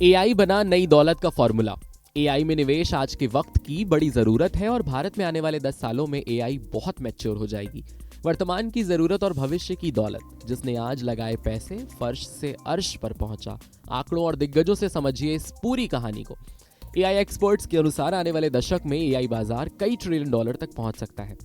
AI बना नई दौलत का फॉर्मूला। एआई में निवेश आज के वक्त की बड़ी जरूरत है और भारत में आने वाले 10 सालों में एआई बहुत मैच्योर हो जाएगी। वर्तमान की जरूरत और भविष्य की दौलत, जिसने आज लगाए पैसे फर्श से अर्श पर पहुंचा। आंकड़ों और दिग्गजों से समझिए इस पूरी कहानी को। एआई एक्सपर्ट्स के अनुसार आने वाले दशक में एआई बाजार कई ट्रिलियन डॉलर तक पहुंच सकता है।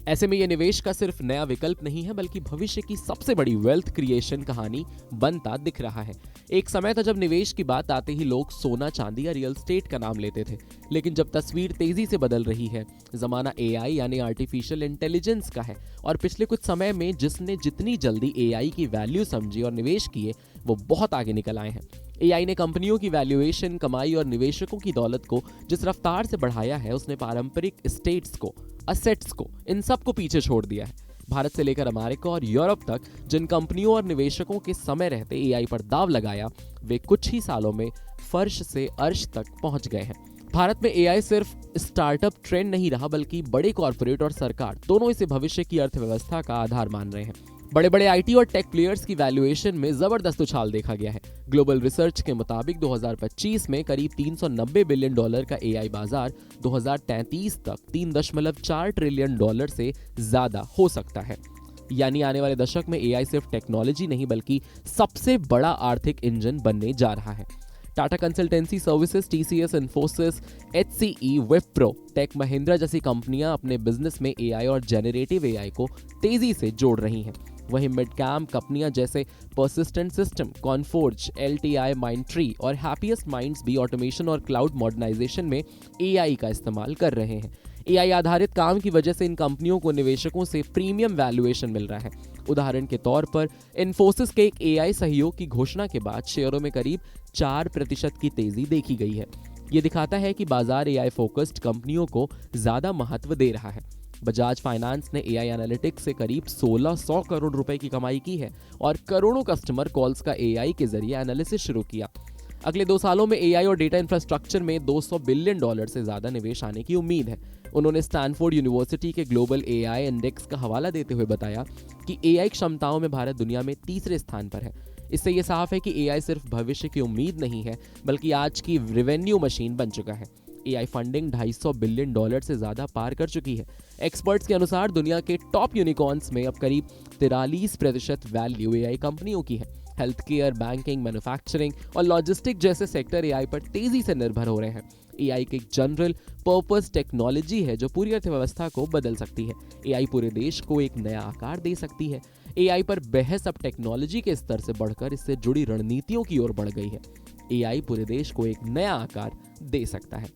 ऐसे में यह निवेश का सिर्फ नया विकल्प नहीं है, बल्कि भविष्य की सबसे बड़ी वेल्थ क्रिएशन कहानी बनता दिख रहा है। एक समय था जब निवेश की बात आते ही लोग सोना, चांदी या रियल एस्टेट का नाम लेते थे, लेकिन जब तस्वीर तेजी से बदल रही है, जमाना एआई यानी आर्टिफिशियल इंटेलिजेंस का है, और पिछले कुछ समय में जिसने जितनी जल्दी एआई की वैल्यू समझी और निवेश किए, वो बहुत आगे निकल आए हैं। एआई ने कंपनियों की वैल्यूएशन, कमाई और निवेशकों की दौलत को जिस रफ्तार से बढ़ाया है, उसने पारंपरिक एस्टेट्स को, असेट्स को, इन सब को पीछे छोड़ दिया है। भारत से लेकर अमेरिका और यूरोप तक जिन कंपनियों और निवेशकों के समय रहते एआई पर दाव लगाया, वे कुछ ही सालों में फर्श से अर्श तक पहुंच गए हैं। भारत में एआई सिर्फ स्टार्टअप ट्रेंड नहीं रहा, बल्कि बड़े कॉर्पोरेट और सरकार दोनों इसे भविष्य की अर्थव्यवस्था का आधार मान रहे हैं। बड़े बड़े आईटी और टेक प्लेयर्स की वैल्यूएशन में जबरदस्त उछाल देखा गया है। ग्लोबल रिसर्च के मुताबिक 2025 में करीब 390 बिलियन डॉलर का एआई बाजार 2033 तक 3.4 ट्रिलियन डॉलर से ज्यादा हो सकता है। यानी आने वाले दशक में एआई सिर्फ टेक्नोलॉजी नहीं, बल्कि सबसे बड़ा आर्थिक इंजन बनने जा रहा है। Tata consultancy services, TCS, Infosys, HCL, Wipro, tech Mahindra जैसी कंपनियां अपने बिजनेस में एआई और जेनरेटिव एआई को तेजी से जोड़ रही हैं। वहीं मिड कैप कंपनियां जैसे पर्सिस्टेंट सिस्टम, कॉनफोर्ज, एलटीआई, माइंडट्री और हैप्पीएस्ट माइंड्स भी ऑटोमेशन और क्लाउड मॉडर्नाइजेशन में एआई का इस्तेमाल कर रहे हैं। एआई आधारित काम की वजह से इन कंपनियों को निवेशकों से प्रीमियम वैल्यूएशन मिल रहा है। उदाहरण के तौर पर इन्फोसिस के एक एआई सहयोग की घोषणा के बाद शेयरों में करीब 4% की तेजी देखी गई है। ये दिखाता है कि बाजार एआई फोकस्ड कंपनियों को ज्यादा महत्व दे रहा है। बजाज फाइनेंस ने एआई एनालिटिक्स से करीब 1600 करोड़ रुपए की कमाई की है और करोड़ों कस्टमर कॉल्स का एआई के जरिए एनालिसिस शुरू किया। अगले 2 सालों में एआई और डेटा इंफ्रास्ट्रक्चर में 200 बिलियन डॉलर से ज्यादा निवेश आने की उम्मीद है। उन्होंने स्टैनफोर्ड यूनिवर्सिटी के ग्लोबल एआई इंडेक्स का हवाला देते हुए बताया कि एआई क्षमताओं में भारत दुनिया में तीसरे स्थान पर है। इससे यह साफ है कि एआई सिर्फ भविष्य की उम्मीद नहीं है, बल्कि आज की रेवेन्यू मशीन बन चुका है। एआई फंडिंग 250 बिलियन डॉलर से ज्यादा पार कर चुकी है। एक्सपर्ट्स के अनुसार दुनिया के टॉप यूनिकॉर्न्स में अब करीब 43% वैल्यू एआई कंपनियों की है। हेल्थ केयर, बैंकिंग, मैन्युफैक्चरिंग और लॉजिस्टिक जैसे सेक्टर एआई पर तेजी से निर्भर हो रहे हैं। एआई की जनरल पर्पस टेक्नोलॉजी है जो पूरी अर्थव्यवस्था को बदल सकती है। एआई पूरे देश को एक नया आकार दे सकती है। एआई पर बहस अब टेक्नोलॉजी के स्तर से बढ़कर इससे जुड़ी रणनीतियों की ओर बढ़ गई है। एआई पूरे देश को एक नया आकार दे सकता है।